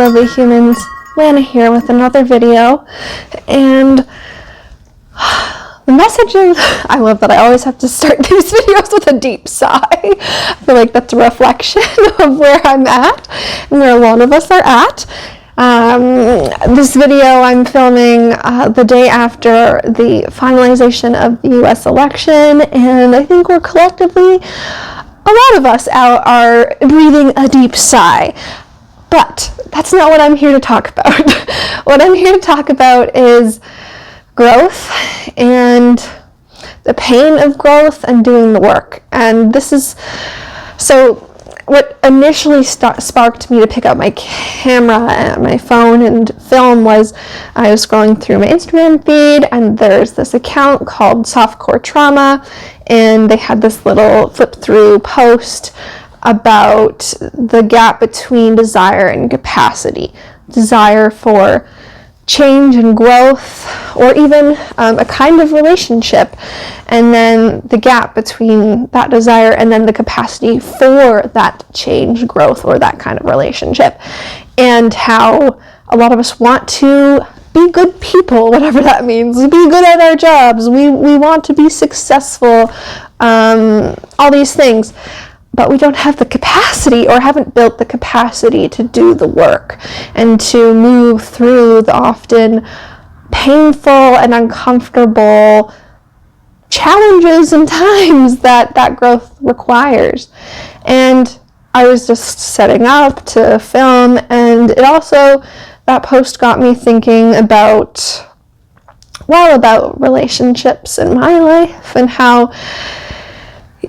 lovely humans, Lana here with another video, and the message is, I love that I always have to start these videos with a deep sigh. I feel like that's a reflection of where I'm at and where a lot of us are at. This video I'm filming the day after the finalization of the US election, and I think we're collectively, a lot of us out are breathing a deep sigh. But that's not what I'm here to talk about. What I'm here to talk about is growth and the pain of growth and doing the work. And this is, so what initially sparked me to pick up my camera and my phone and film was I was scrolling through my Instagram feed, and there's this account called Softcore Trauma, and they had this little flip through post about the gap between desire and capacity, desire for change and growth, or even a kind of relationship, and then the gap between that desire and then the capacity for that change, growth, or that kind of relationship, and how a lot of us want to be good people, whatever that means, be good at our jobs, we want to be successful, all these things, but we don't have the capacity or haven't built the capacity to do the work and to move through the often painful and uncomfortable challenges and times that growth requires. And I was just setting up to film, and it also, that post got me thinking about relationships in my life and how,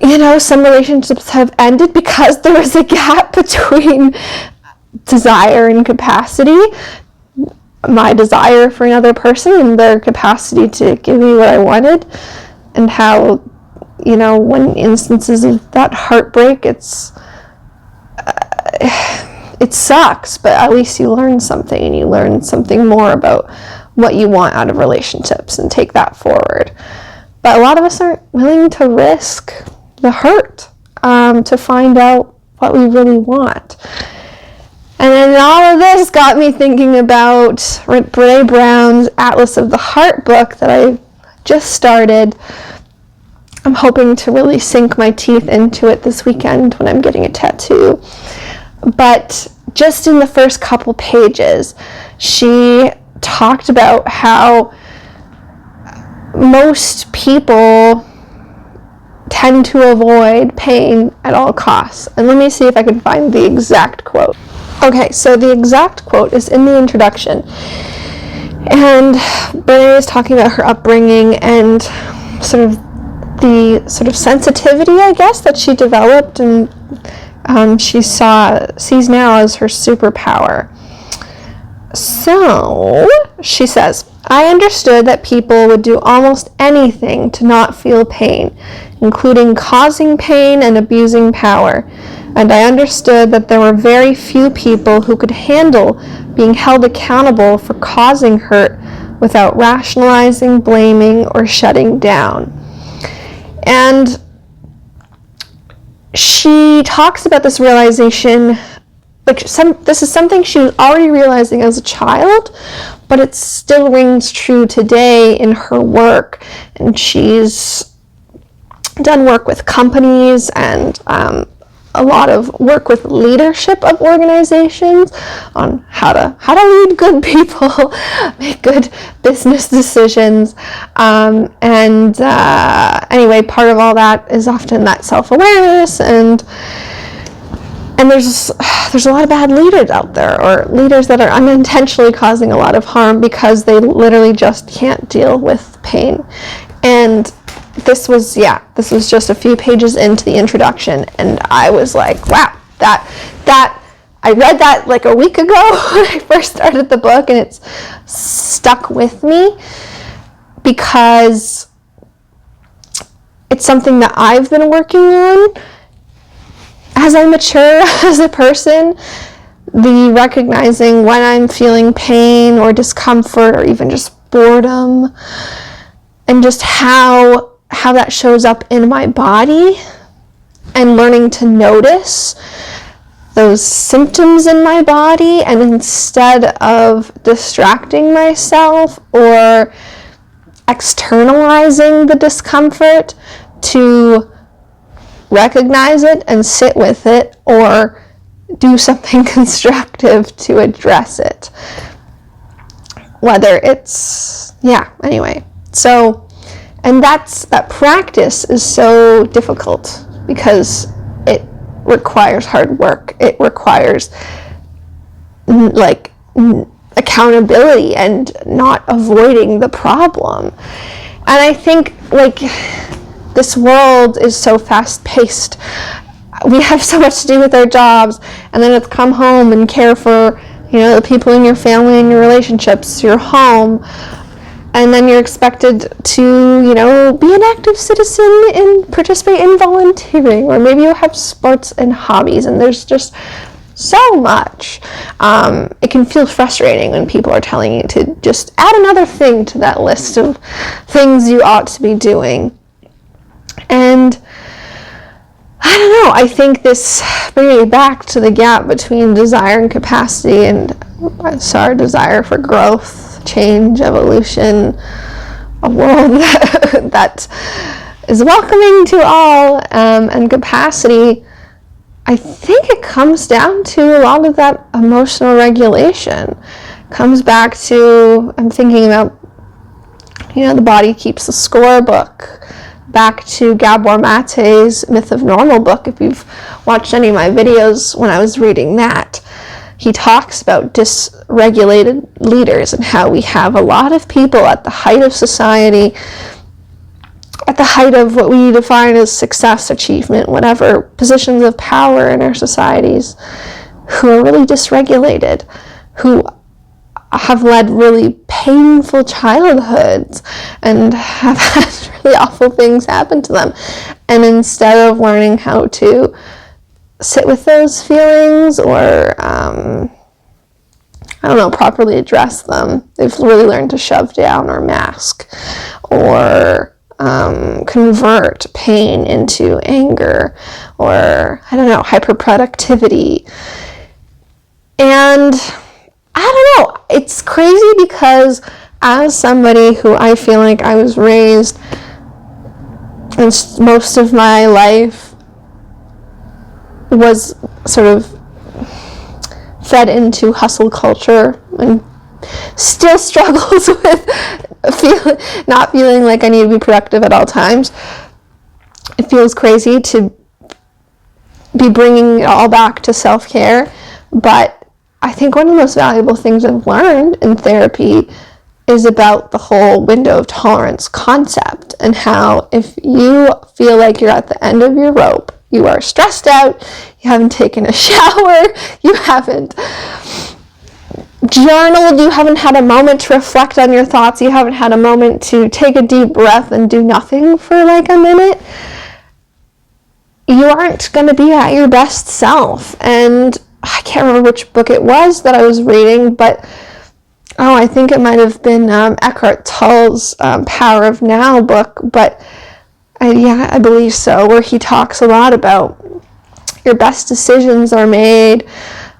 you know, some relationships have ended because there was a gap between desire and capacity, my desire for another person and their capacity to give me what I wanted, and how, you know, when instances of that heartbreak, it sucks, but at least you learn something, and you learn something more about what you want out of relationships and take that forward. But a lot of us aren't willing to risk the hurt to find out what we really want. And then all of this got me thinking about Brene Brown's Atlas of the Heart book that I just started. I'm hoping to really sink my teeth into it this weekend when I'm getting a tattoo. But just in the first couple pages, she talked about how most people tend to avoid pain at all costs. And let me see if I can find the exact quote. Okay, so the exact quote is in the introduction. And Brene is talking about her upbringing and sort of the sort of sensitivity, I guess, that she developed and she sees now as her superpower. So, she says, I understood that people would do almost anything to not feel pain, including causing pain and abusing power. And I understood that there were very few people who could handle being held accountable for causing hurt without rationalizing, blaming, or shutting down. And she talks about this realization, this is something she was already realizing as a child, but it still rings true today in her work. And she's done work with companies and a lot of work with leadership of organizations on how to lead good people, make good business decisions. Anyway, part of all that is often that self-awareness, and there's a lot of bad leaders out there, or leaders that are unintentionally causing a lot of harm because they literally just can't deal with pain. And this was just a few pages into the introduction, and I was like, wow, that I read that like a week ago when I first started the book, and it's stuck with me because it's something that I've been working on as I mature as a person, the recognizing when I'm feeling pain or discomfort or even just boredom, and just how that shows up in my body, and learning to notice those symptoms in my body, and instead of distracting myself or externalizing the discomfort, to recognize it and sit with it, or do something constructive to address it. Whether it's, anyway. So, and that practice is so difficult because it requires hard work. It requires accountability and not avoiding the problem. And I think this world is so fast-paced. We have so much to do with our jobs, and then it's come home and care for the people in your family and your relationships, your home, and then you're expected to, be an active citizen and participate in volunteering, or maybe you have sports and hobbies, and there's just so much. It can feel frustrating when people are telling you to just add another thing to that list of things you ought to be doing. And I don't know, I think this brings me back to the gap between desire and capacity, and so our desire for growth, change, evolution, a world that is welcoming to all, and capacity. I think it comes down to a lot of that emotional regulation. It comes back to, I'm thinking about, the body keeps a score book. Back to Gabor Mate's Myth of Normal book. If you've watched any of my videos when I was reading that, he talks about dysregulated leaders and how we have a lot of people at the height of society, at the height of what we define as success, achievement, whatever, positions of power in our societies, who are really dysregulated, who have led really painful childhoods and have had really awful things happen to them. And instead of learning how to sit with those feelings or, properly address them, they've really learned to shove down or mask or convert pain into anger or, hyperproductivity. And I don't know, it's crazy because as somebody who I feel like I was raised and most of my life was sort of fed into hustle culture and still struggles with not feeling like I need to be productive at all times. It feels crazy to be bringing it all back to self-care, but I think one of the most valuable things I've learned in therapy is about the whole window of tolerance concept, and how if you feel like you're at the end of your rope, you are stressed out, you haven't taken a shower, you haven't journaled, you haven't had a moment to reflect on your thoughts, you haven't had a moment to take a deep breath and do nothing for like a minute, you aren't going to be at your best self. And I can't remember which book it was that I was reading, but I think it might have been Eckhart Tolle's Power of Now book, but I believe so, where he talks a lot about your best decisions are made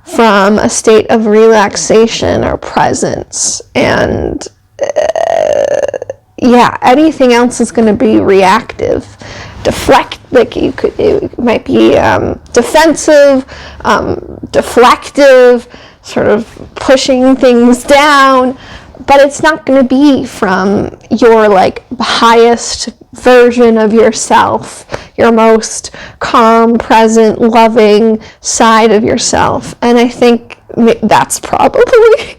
from a state of relaxation or presence, and anything else is going to be reactive, it might be defensive, deflective, sort of pushing things down, but it's not going to be from your highest version of yourself, your most calm, present, loving side of yourself. And I think that's probably,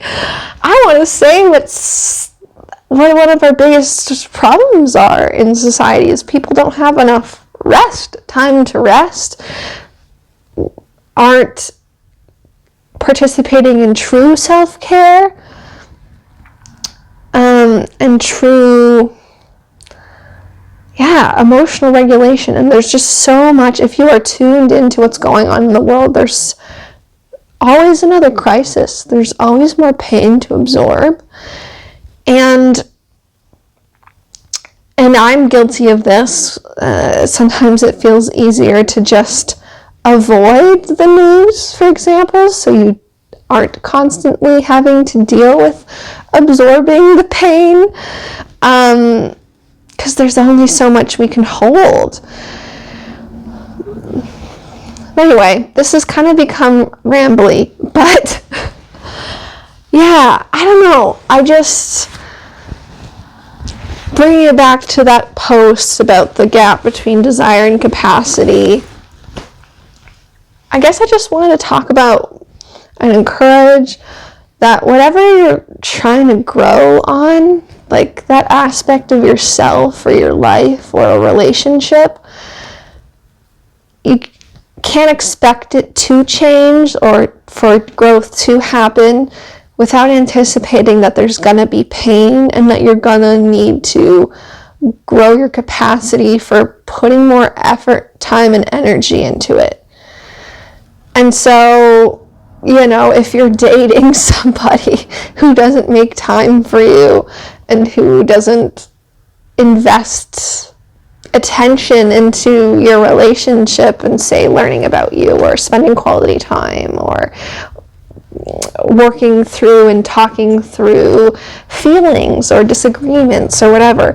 I want to say what's what one of our biggest problems are in society is people don't have enough time to rest, aren't participating in true self-care, and true emotional regulation. And there's just so much, if you are tuned into what's going on in the world, there's always another crisis, there's always more pain to absorb, and I'm guilty of this. Sometimes it feels easier to just avoid the news, for example, so you aren't constantly having to deal with absorbing the pain, because there's only so much we can hold. Anyway, this has kind of become rambly, but yeah, I don't know. I just, bringing it back to that post about the gap between desire and capacity, I guess I just wanted to talk about and encourage that whatever you're trying to grow on, like that aspect of yourself or your life or a relationship, you can't expect it to change or for growth to happen without anticipating that there's gonna be pain and that you're gonna need to grow your capacity for putting more effort, time, and energy into it. And so, you know, if you're dating somebody who doesn't make time for you and who doesn't invest attention into your relationship and, say, learning about you or spending quality time or working through and talking through feelings or disagreements or whatever,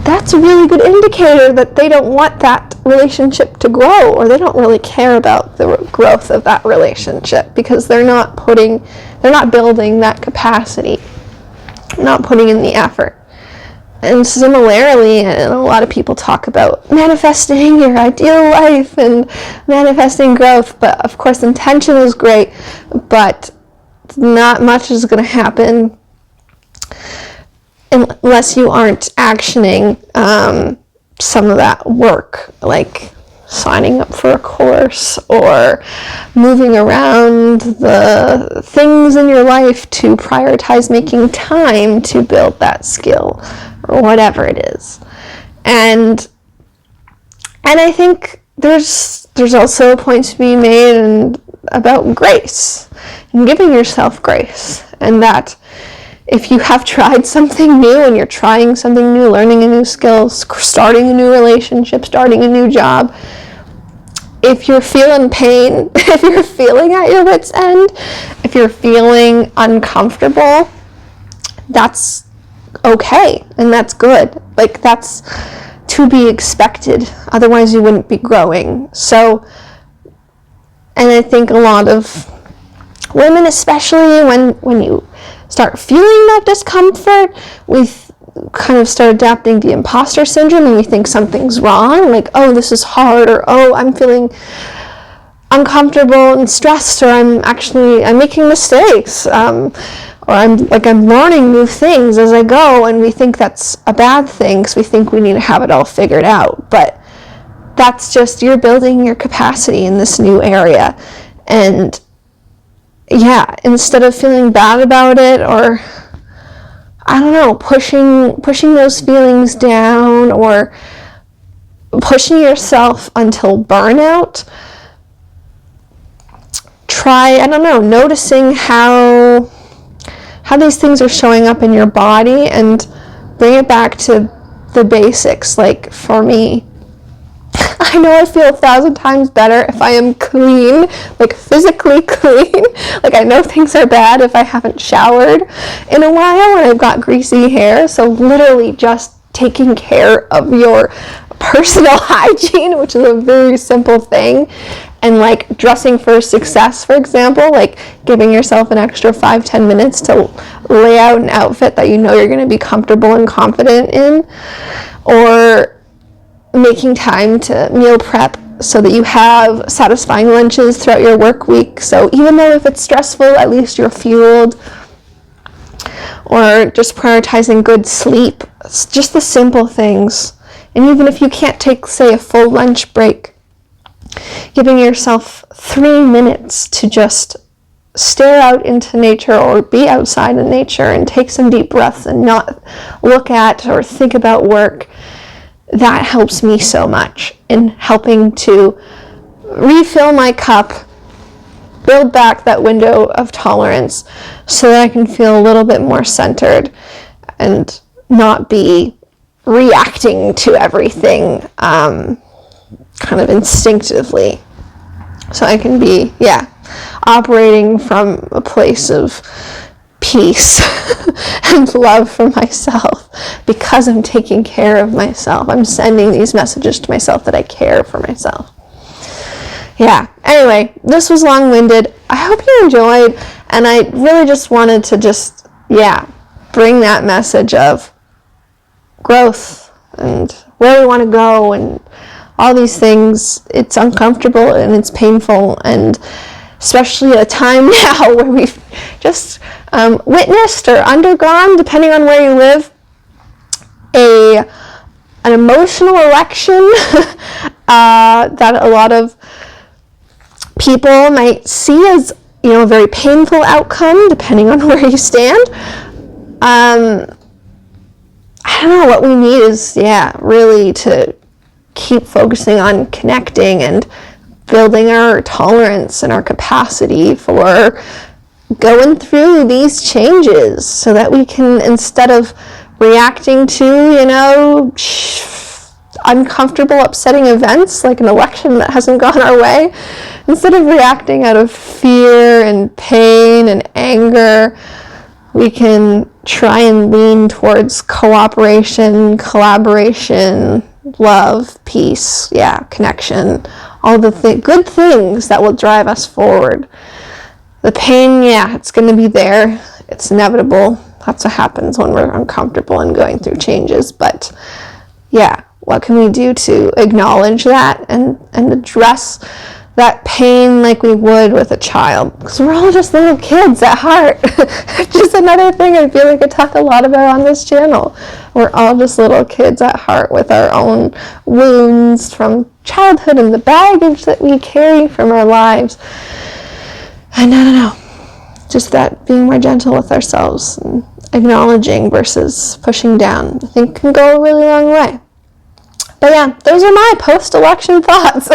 that's a really good indicator that they don't want that relationship to grow, or they don't really care about the growth of that relationship, because they're not building that capacity, not putting in the effort. And similarly, and a lot of people talk about manifesting your ideal life and manifesting growth, but of course intention is great, but not much is going to happen unless you aren't actioning some of that work, like signing up for a course or moving around the things in your life to prioritize making time to build that skill or whatever it is. And I think there's also a point to be made about grace and giving yourself grace, and that if you have tried something new and you're trying something new, learning a new skill, starting a new relationship, starting a new job, if you're feeling pain, if you're feeling at your wit's end, if you're feeling uncomfortable, that's okay and that's good. Like, that's to be expected. Otherwise you wouldn't be growing. So, and I think a lot of women, especially when you start feeling that discomfort, we kind of start adapting the imposter syndrome, and we think something's wrong, like, oh, this is hard, or oh, I'm feeling uncomfortable and stressed, or I'm making mistakes, or I'm learning new things as I go, and we think that's a bad thing because we think we need to have it all figured out. But that's just, you're building your capacity in this new area. And yeah, instead of feeling bad about it, or I don't know, pushing those feelings down or pushing yourself until burnout, try, I don't know, noticing how these things are showing up in your body and bring it back to the basics. Like, for me, I know I feel 1,000 times better if I am clean, like physically clean. Like, I know things are bad if I haven't showered in a while and I've got greasy hair. So literally just taking care of your personal hygiene, which is a very simple thing, and like dressing for success, for example, like giving yourself an extra 5-10 minutes to lay out an outfit that you know you're going to be comfortable and confident in, or making time to meal prep so that you have satisfying lunches throughout your work week. So even though if it's stressful, at least you're fueled. Or just prioritizing good sleep. It's just the simple things. And even if you can't take, say, a full lunch break, giving yourself 3 minutes to just stare out into nature or be outside in nature and take some deep breaths and not look at or think about work, that helps me so much in helping to refill my cup, build back that window of tolerance so that I can feel a little bit more centered and not be reacting to everything kind of instinctively. So I can be, operating from a place of peace and love for myself because I'm taking care of myself. I'm sending these messages to myself that I care for myself. Anyway, this was long-winded. I hope you enjoyed, and I really just wanted to bring that message of growth and where we want to go and all these things. It's uncomfortable and it's painful, and especially at a time now where we've just witnessed or undergone, depending on where you live, an emotional election that a lot of people might see as, a very painful outcome, depending on where you stand. I don't know, what we need is, really to keep focusing on connecting and building our tolerance and our capacity for going through these changes so that we can, instead of reacting to, uncomfortable, upsetting events like an election that hasn't gone our way, instead of reacting out of fear and pain and anger, we can try and lean towards cooperation, collaboration, love, peace, connection, all the good things that will drive us forward. The pain, it's going to be there. It's inevitable. That's what happens when we're uncomfortable and going through changes. But what can we do to acknowledge that and address that pain like we would with a child? Because we're all just little kids at heart. Just another thing I feel like I talk a lot about on this channel. We're all just little kids at heart with our own wounds from childhood and the baggage that we carry from our lives. And I don't know, just that being more gentle with ourselves and acknowledging versus pushing down, I think can go a really long way. But those are my post-election thoughts.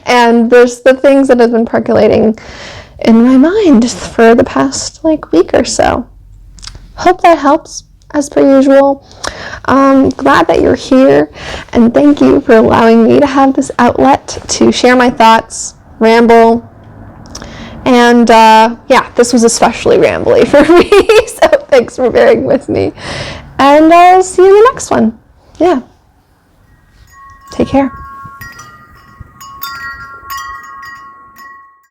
And there's the things that have been percolating in my mind for the past week or so. Hope that helps, as per usual. Glad that you're here, and thank you for allowing me to have this outlet to share my thoughts, ramble, and this was especially rambly for me, so thanks for bearing with me. And I'll see you in the next one. Take care.